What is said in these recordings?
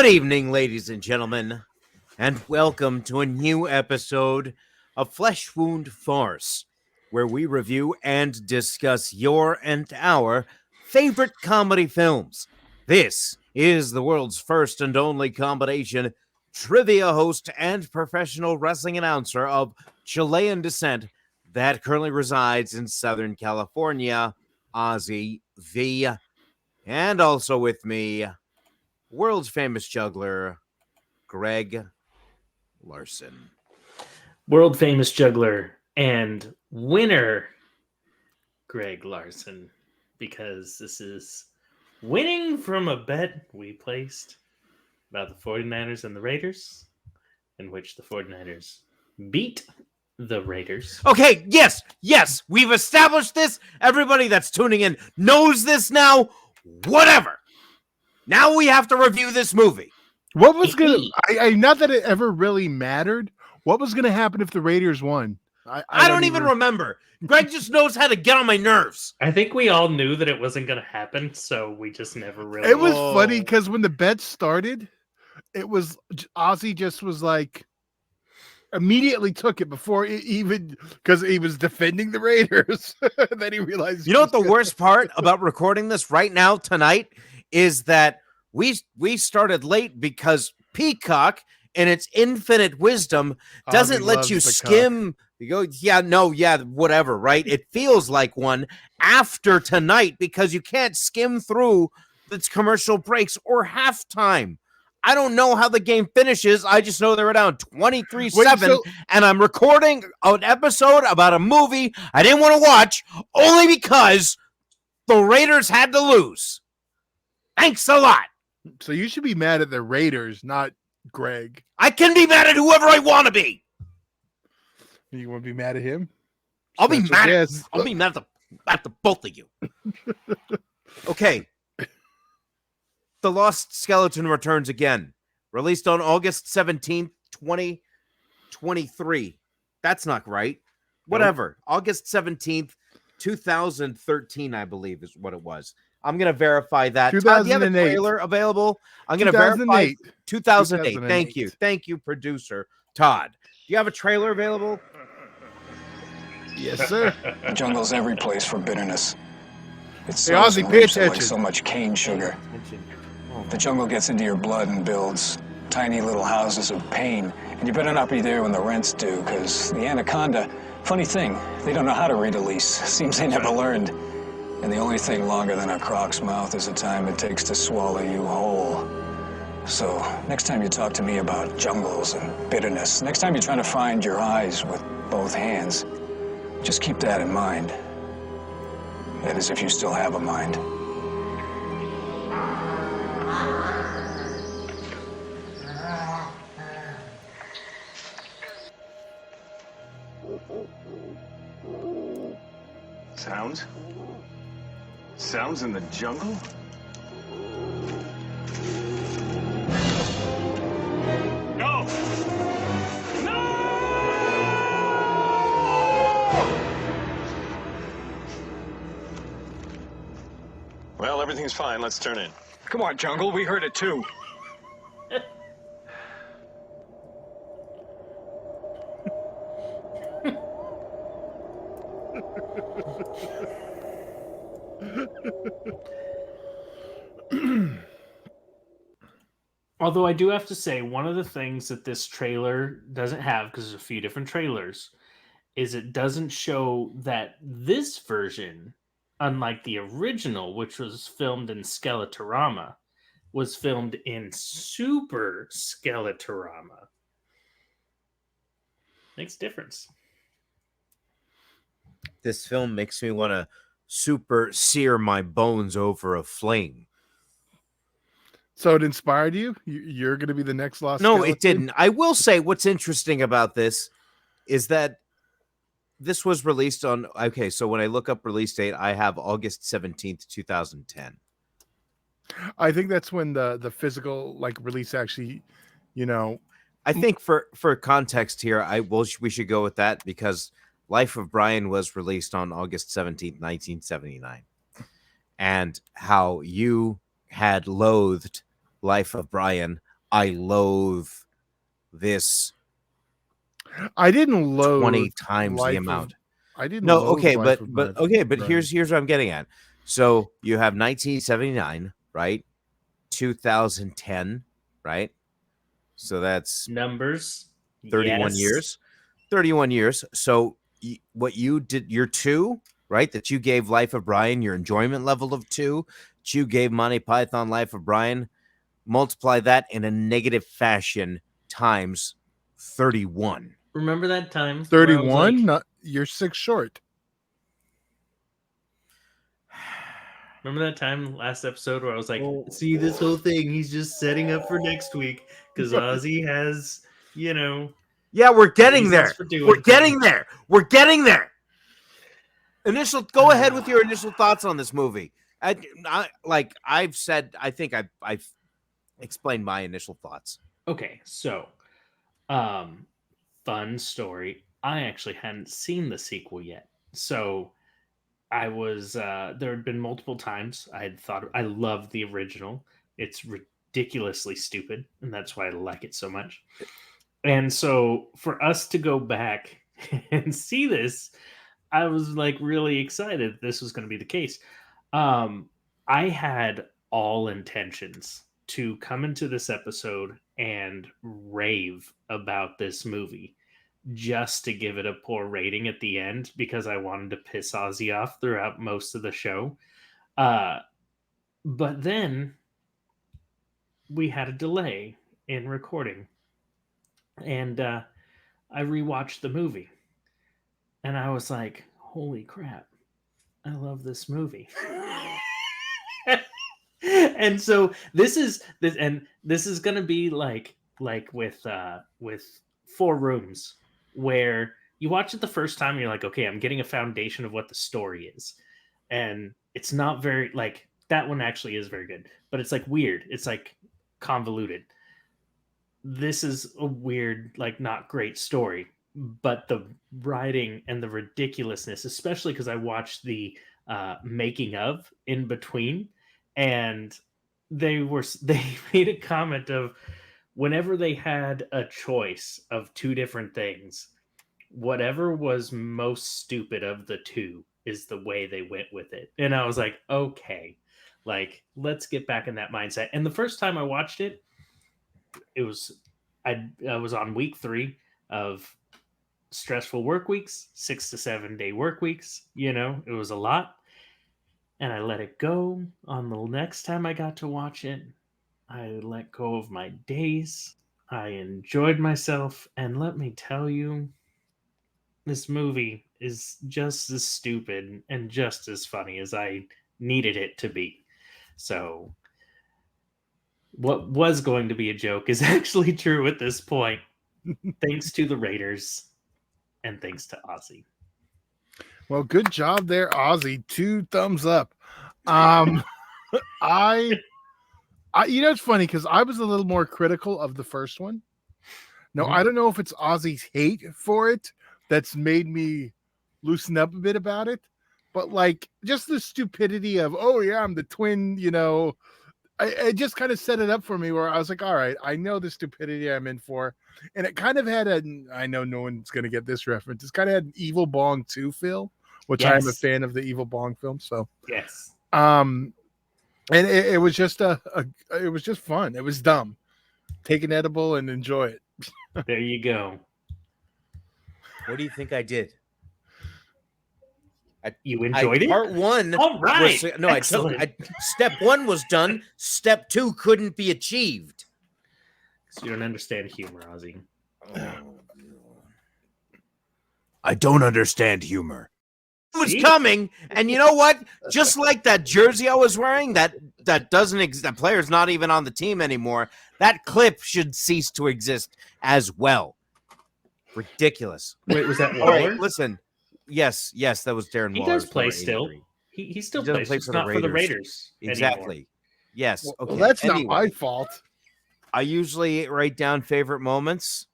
Good evening, ladies and gentlemen, and welcome to a new episode of Flesh Wound Farce, where we review and discuss your and our favorite comedy films. This is the world's first and only combination trivia host and professional wrestling announcer of Chilean descent that currently resides in Southern California, Ozzy V. And also with me, world's famous juggler, Greg Larson. World famous juggler and winner, Greg Larson, because this is winning from a bet we placed about the 49ers and the Raiders, in which the 49ers beat the Raiders. Okay, yes, we've established this. Everybody that's tuning in knows this now. Whatever. Now we have to review this movie. What was gonna? Not that it ever really mattered. What was gonna happen if the Raiders won? I don't even remember. Greg just knows how to get on my nerves. I think we all knew that it wasn't going to happen, so we just never really. It was funny because when the bet started, it was Ozzy just was like immediately took it before even because he was defending the Raiders. Then he realized. You know what the worst part about recording this right now tonight is that we started late because Peacock, in its infinite wisdom, doesn't let you skim. You go, whatever, right? It feels like one after tonight because you can't skim through its commercial breaks or halftime. I don't know how the game finishes. I just know they're down 23-7, and I'm recording an episode about a movie I didn't want to watch only because the Raiders had to lose. Thanks a lot. So you should be mad at the Raiders, not Greg. I can be mad at whoever I want to be. You want to be mad at him? I'll be mad at the both of you. Okay. The Lost Skeleton returns again. Released on August 17th, 2023. That's not right. Whatever. Nope. August 17th, 2013, I believe is what it was. I'm going to verify that. 2008. Todd, do you have a trailer available? I'm going to verify. 2008. Thank you, producer Todd. Do you have a trailer available? Yes, sir. The jungle's every place for bitterness. It's Ozzy, pay attention. Like so much cane sugar. The jungle gets into your blood and builds tiny little houses of pain. And you better not be there when the rent's due, because the anaconda, funny thing, they don't know how to read a lease. Seems they never learned. And the only thing longer than a croc's mouth is the time it takes to swallow you whole. So, next time you talk to me about jungles and bitterness, next time you're trying to find your eyes with both hands, just keep that in mind. That is, if you still have a mind. Sounds? Sounds in the jungle? No! No! Well, everything's fine. Let's turn in. Come on, jungle. We heard it too. Although I do have to say, one of the things that this trailer doesn't have, because there's a few different trailers, is it doesn't show that this version, unlike the original, which was filmed in Skeletorama, was filmed in Super Skeletorama. Makes a difference. This film makes me want to super sear my bones over a flame. So it inspired you? You're going to be the next Lost No, Skeleton? it didn't. I will say what's interesting about this is that this was released on... Okay, so when I look up release date, I have August 17th, 2010. I think that's when the physical release actually, I think for context here, we should go with that because Life of Brian was released on August 17th, 1979. And how you had loathed Life of Brian, I loathe this I didn't loathe 20 times the Life amount. I didn't. No, loathe okay, Life but of but Brian. okay, but Brian. here's what I'm getting at. So you have 1979, right? 2010, right? So that's Numbers. 31 Yes. years. 31 years. So what you did, your 2, right? That you gave Life of Brian, your enjoyment level of 2, that you gave Monty Python Life of Brian, multiply that in a negative fashion times 31. Remember that time? 31. Like, Not you're 6 short. remember that time last episode where I was like, see this whole thing, he's just setting up for next week because Ozzy has, Yeah, we're getting reasons there. for doing We're getting things. there. We're getting there. Go ahead with your initial thoughts on this movie. Like I've said, I think I've explained my initial thoughts. Okay, so fun story. I actually hadn't seen the sequel yet. So I was there had been multiple times I had thought I love the original. It's ridiculously stupid, and that's why I like it so much. And so for us to go back and see this, I was like really excited this was going to be the case. I had all intentions to come into this episode and rave about this movie just to give it a poor rating at the end because I wanted to piss Ozzy off throughout most of the show. But then we had a delay in recording, and I rewatched the movie, and I was like, "Holy crap! I love this movie." And so this is going to be like with 4 Rooms, where you watch it the first time and you're like, okay, I'm getting a foundation of what the story is, and it's not very like that one actually is very good, but it's like weird, it's like convoluted. This is a weird, like not great story, but the writing and the ridiculousness, especially because I watched the making of in between, and they made a comment of whenever they had a choice of 2 different things, whatever was most stupid of the 2 is the way they went with it. And I was like, okay, like let's get back in that mindset. And the first time I watched it, it was I was on week 3 of stressful work weeks, 6 to 7 day work weeks. It was a lot. And I let it go. On the next time I got to watch it, I let go of my days. I enjoyed myself. And let me tell you, this movie is just as stupid and just as funny as I needed it to be. So, what was going to be a joke is actually true at this point. Thanks to the Raiders and thanks to Ozzy. Well, good job there, Ozzy. 2 thumbs up. I it's funny because I was a little more critical of the first one. No, I don't know if it's Ozzy's hate for it that's made me loosen up a bit about it, but like just the stupidity of, oh yeah, I'm the twin, I just kind of set it up for me where I was like, all right, I know the stupidity I'm in for. And it kind of had I know no one's going to get this reference. It's kind of had an Evil Bong 2 feel, which I'm a fan of the Evil Bong film. So, yes. And it was just it was just fun. It was dumb. Take an edible and enjoy it. There you go. What do you think I did? You enjoyed it? Part 1. All right. No, excellent. Step 1 was done. Step 2 couldn't be achieved. So you don't understand humor, Ozzy. I don't understand humor. It was coming, and you know what? Just like that jersey I was wearing, that doesn't exist. That player's not even on the team anymore. That clip should cease to exist as well. Ridiculous. Wait, was that All Waller? right, listen. Yes, that was Darren Waller. He does play still. He still plays. Play for not for the Raiders. Exactly. Anymore. Yes. Well, okay. That's not my fault. I usually write down favorite moments.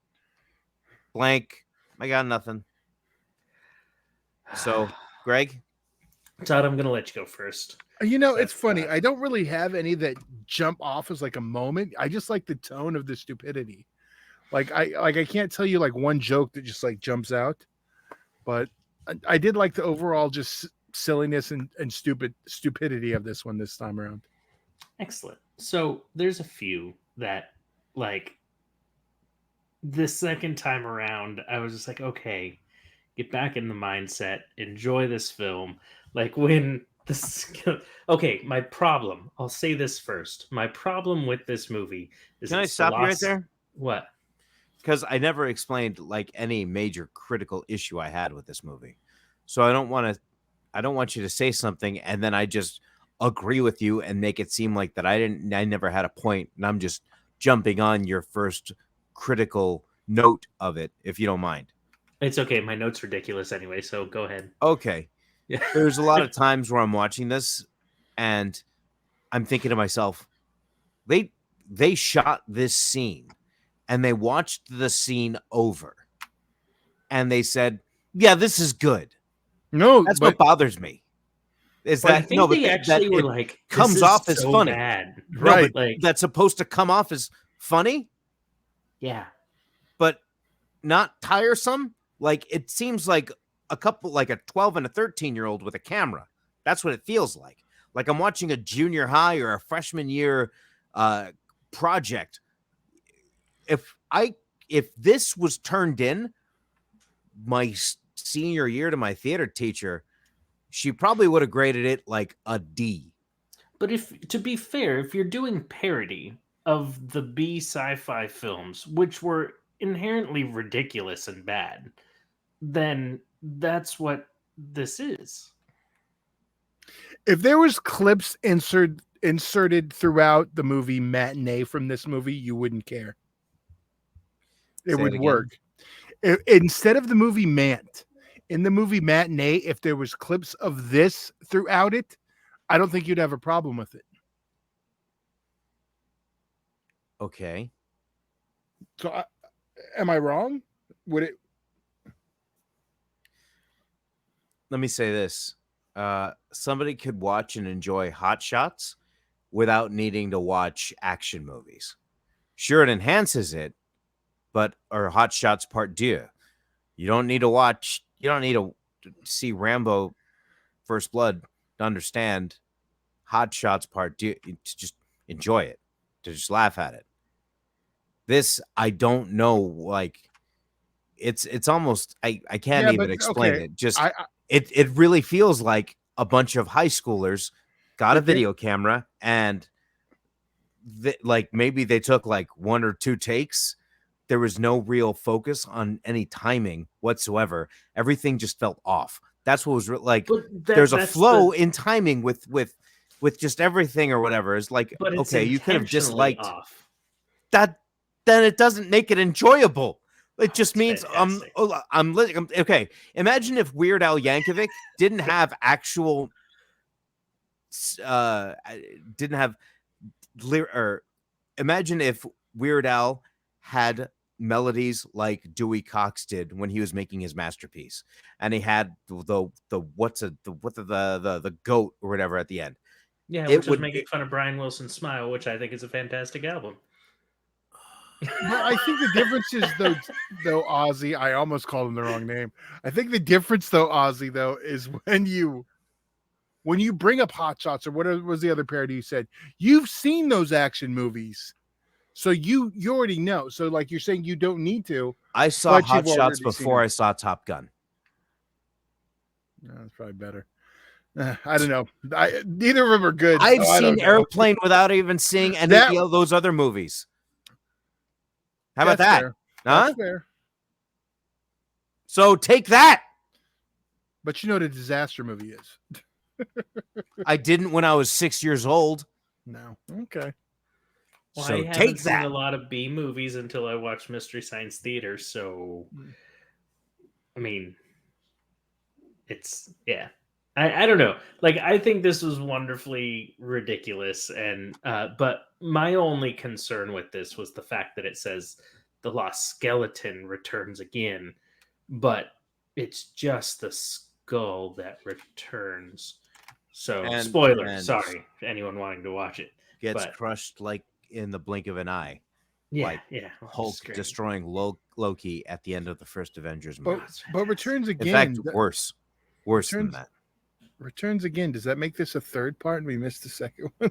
Blank. I got nothing. So, Greg? Todd, I'm going to let you go first. It's funny. I don't really have any that jump off as like a moment. I just like the tone of the stupidity. I can't tell you like one joke that just like jumps out, but I did like the overall just silliness and stupidity of this one this time around. Excellent. So there's a few that, like, the second time around, I was just like, okay, get back in the mindset, enjoy this film. Like when this, okay, my problem. I'll say this first. My problem with this movie is. Can I stop you right there? What? Because I never explained like any major critical issue I had with this movie, so I don't want you to say something and then I just agree with you and make it seem like that I never had a point, and I'm just jumping on your first critical note of it, if you don't mind. It's okay. My note's ridiculous anyway, so go ahead. Okay. Yeah. There's a lot of times where I'm watching this and I'm thinking to myself, they shot this scene and they watched the scene over and they said, yeah, this is good. No, That's what bothers me. Is But I that think no? they But actually that were it like, this comes is off as so funny, bad. Right? No, Like, that's supposed to come off as funny, yeah. but not tiresome. Like it seems like a couple, like a 12 and a 13-year-old with a camera. That's what it feels like. Like I'm watching a junior high or a freshman year project. If this was turned in my senior year to my theater teacher, she probably would have graded it like a D. But to be fair, if you're doing parody of the B sci-fi films, which were inherently ridiculous and bad, then that's what this is. If there was clips inserted throughout the movie Matinee from this movie, you wouldn't care. It would work. Instead of the movie Mant, in the movie Matinee, if there was clips of this throughout it, I don't think you'd have a problem with it. Okay. So, am I wrong? Would it? Let me say this. Somebody could watch and enjoy Hot Shots without needing to watch action movies. Sure, it enhances it, or Hot Shots Part 2. You don't need to see Rambo First Blood to understand Hot Shots Part 2, to just enjoy it, to just laugh at it. This, I don't know, like, it's almost, I can't even explain it. Just, it really feels like a bunch of high schoolers got a video camera and like maybe they took like one or two takes. There was no real focus on any timing whatsoever. Everything just felt off. That's what was like. There's a flow in timing with just everything or whatever. It's like, but it's okay, you could have disliked off. That. Then it doesn't make it enjoyable. It just means I'm okay. Imagine if Weird Al Yankovic didn't have actual, or imagine if Weird Al had melodies like Dewey Cox did when he was making his masterpiece, and he had the goat or whatever at the end. Yeah, which was making fun of Brian Wilson's Smile, which I think is a fantastic album. But I think the difference is though Ozzy, I almost called him the wrong name. I think the difference though, Ozzy, though, is when you bring up Hot Shots or what was the other parody you said, you've seen those action movies. So you already know. So like you're saying you don't need to. I saw Hot Shots before I saw Top Gun. No, that's probably better. I don't know. Neither of them are good. I've seen Airplane without even seeing any of those other movies. How about that? Fair. Huh? That's fair. So take that. But you know what a disaster movie is. I didn't when I was 6 years old. No. Okay. Well, so I haven't seen a lot of B movies until I watched Mystery Science Theater. So, I mean, it's, yeah. I don't know. Like, I think this was wonderfully ridiculous. And, but my only concern with this was the fact that it says the lost skeleton returns again, but it's just the skull that returns. So, And- spoiler. and- Sorry to anyone wanting to watch it. Gets But- crushed like in the blink of an eye. Yeah, Like, yeah. Hulk Scream. destroying Loki at the end of the first Avengers movie. But returns In again. fact, worse than Returns- that. Returns again. Does that make this a third part and we missed the second one?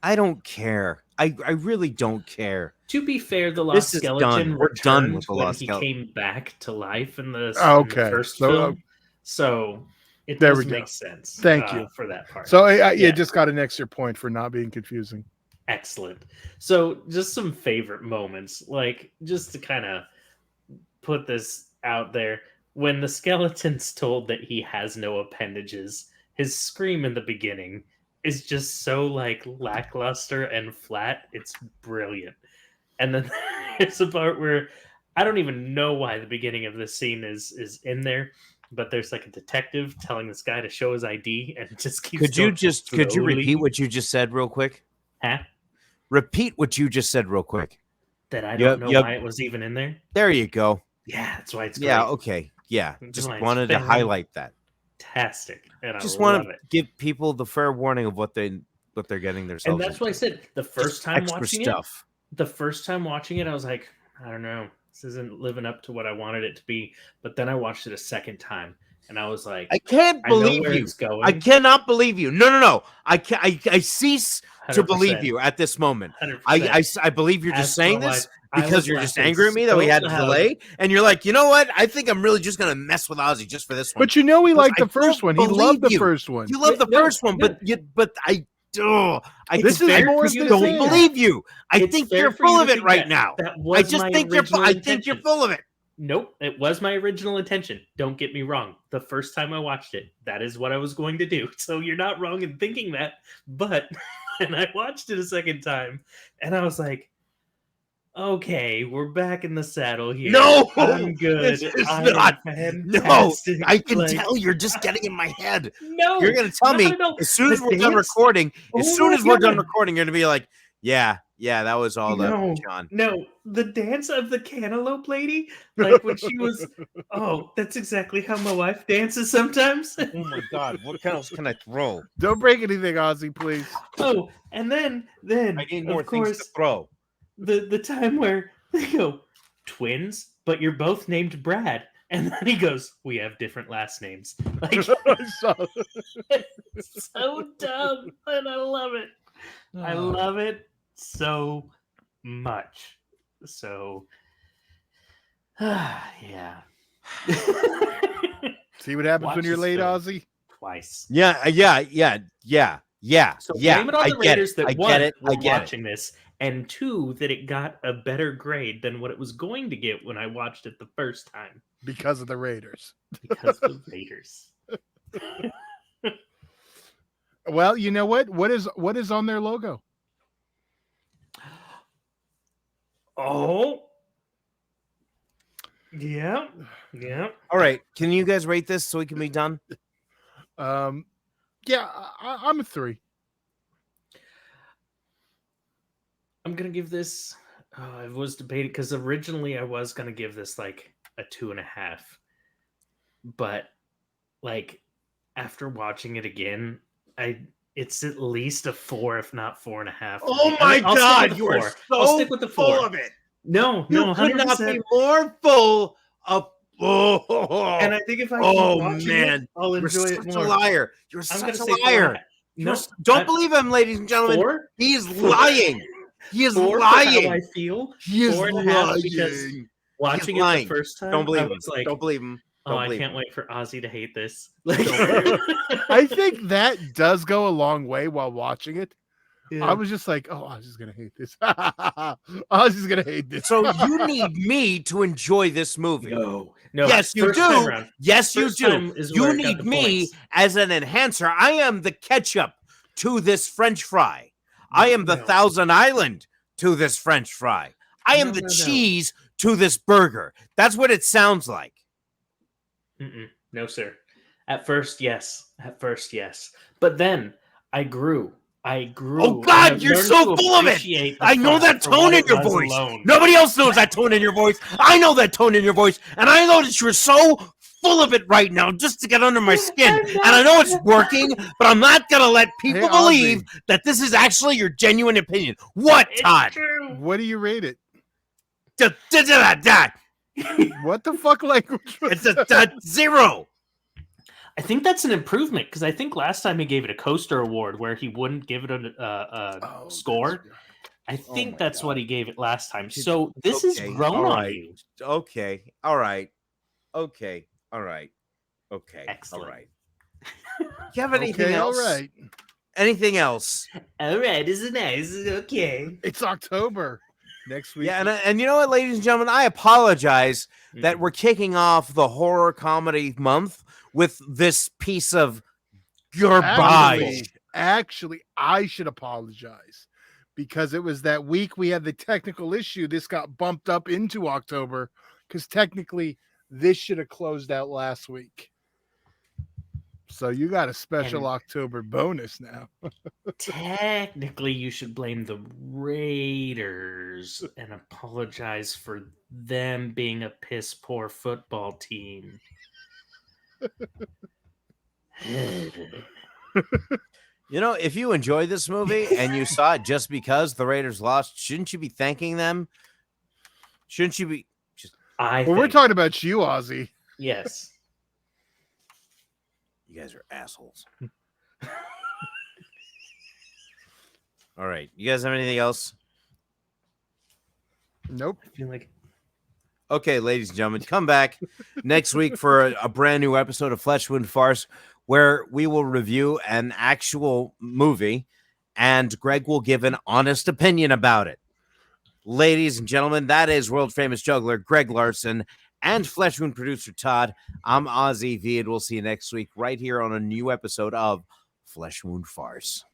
I don't care. I really don't care. To be fair, the This Lost is Skeleton done. We're done returned with the when Lost he Skeleton. came back to life in the, Oh, in the okay. first So, film. So it there does we go. make sense. Thank you for that part. So Yeah. just got an extra point for not being confusing. Excellent. So just some favorite moments, like just to kind of put this out there. When the skeleton's told that he has no appendages, his scream in the beginning is just so like lackluster and flat. It's brilliant. And then there's a part where I don't even know why the beginning of this scene is in there, but there's like a detective telling this guy to show his ID, and it just keeps. Could you slowly- repeat what you just said real quick? Huh? Repeat what you just said real quick. That I Yep, don't know yep. why it was even in there? There you go. Yeah, that's why it's great. Yeah, okay. Yeah. That's Just why it's wanted to highlight that. Fantastic. And Just I want love to it. give people the fair warning of what they're getting themselves And that's what I into. said. The Just first time extra watching stuff. the first time watching it, I was like, I don't know. This isn't living up to what I wanted it to be. But then I watched it a second time and I was like, I can't I know believe where you. it's going. I cannot believe you. No. I cease to 100%, believe you at this moment. 100%. I believe you're just As saying my this wife, I because was you're just laughing angry at me that we so had to loud. delay, and you're like, you know what? I think I'm really just gonna mess with Ozzy just for this one. But you know he liked I the first don't one. He loved the believe you. first one. You love the No, first one, no. but I This is I more just of the don't same. believe you. I It's think fair you're for you full to of it think right that. now. That I was just my think you're original I think you're intention. full of it. Nope, it was my original intention. Don't get me wrong. The first time I watched it, that is what I was going to do. So you're not wrong in thinking that. But and I watched it a second time, and I was like, okay, we're back in the saddle here. No, I'm good. this is I not. am No, fantastic. I can Like, tell you're just getting in my head. No, You're gonna tell me no. as soon as The we're done dance- recording. As Oh soon my as we're done God. recording, you're gonna be like, yeah, that was all No. that, John. No, the dance of the cantaloupe lady, like when she was, oh, that's exactly how my wife dances sometimes. Oh my God, what else can I throw? Don't break anything, Ozzy, please. Oh, and then I need more of things course, to throw. the time where they go twins, but you're both named Brad, and then he goes, "We have different last names." Like So- so dumb, and I love it. I love it so much. So, yeah. See what happens Watch when you're this late, film. Ozzy? Twice. Yeah. So blame it on I the get Raiders it. that I one, get it. were I get it. watching this, and two, that it got a better grade than what it was going to get when I watched it the first time Because of the Raiders. because of the Raiders. Well, you know what? What is on their logo? Oh, yeah. All right, can you guys rate this so we can be done? Yeah, I'm a 3. I'm gonna give this. I was debating because originally I was gonna give this like a 2.5, but like after watching it again, it's at least a 4, if not 4.5. Oh I mean, my I'll stick God, with the you are 4. so I'll stick with the 4. full of it. No, You no, could not 100%. be more full of. And I think if I keep Oh, watching man. it, I'll You're enjoy such it a more. liar. You're I'm such gonna a say liar. 4.5. No, Don't believe him, ladies and gentlemen. 4. He's 4. lying. He is 4 for how I lying. feel. He is 4.5 because lying. watching it lying. the first time, Don't believe I him. was like, Don't believe him. oh, Don't I believe can't him. wait for Ozzy to hate this. Like, I think that does go a long way while watching it. yeah. I was just like, oh, Ozzy's going to hate this. Ozzy's going to hate this. So you need me to enjoy this movie. no. Yes, you first time do. round. Yes, you First do. time is where You it got need the me points. as an enhancer. I am the ketchup to this French fry. I am the No. Thousand Island to this French fry. I am No, the no, no. cheese to this burger. That's what it sounds like. No, sir. At first, yes. But then I grew. Oh, and God, I've you're learned so to full of it. appreciate the I know plot that for tone what in it your was voice. alone. Nobody else knows that tone in your voice. I know that tone in your voice. And I know that you're so full of it right now just to get under my skin. And I know it's working, but I'm not going to let people believe that this is actually your genuine opinion. What, Todd? What do you rate it? What the fuck language was It's a 0. I think that's an improvement because I think last time he gave it a coaster award where he wouldn't give it a score. I think that's what he gave it last time. So this is grown on you. Okay. All right. Okay. All right. Okay. Excellent. All right. Do you have anything else? All right. Anything else? All right. Isn't nice. Okay. It's October next week. Yeah, and you know what, ladies and gentlemen, I apologize that we're kicking off the horror comedy month with this piece of garbage. Actually, I should apologize because it was that week we had the technical issue. This got bumped up into October because technically this should have closed out last week. So you got a special October bonus now. Technically, you should blame the Raiders and apologize for them being a piss poor football team. You know, if you enjoyed this movie and you saw it just because the Raiders lost, shouldn't you be thanking them? Shouldn't you be? We're talking about you, Ozzy. Yes. You guys are assholes. All right. You guys have anything else? Nope. I feel like. Okay, ladies and gentlemen, come back next week for a brand new episode of Flesh Wound Farce, where we will review an actual movie and Greg will give an honest opinion about it. Ladies and gentlemen, that is world famous juggler Greg Larson and Flesh Wound producer Todd. I'm Ozzy V, and we'll see you next week right here on a new episode of Flesh Wound Farce.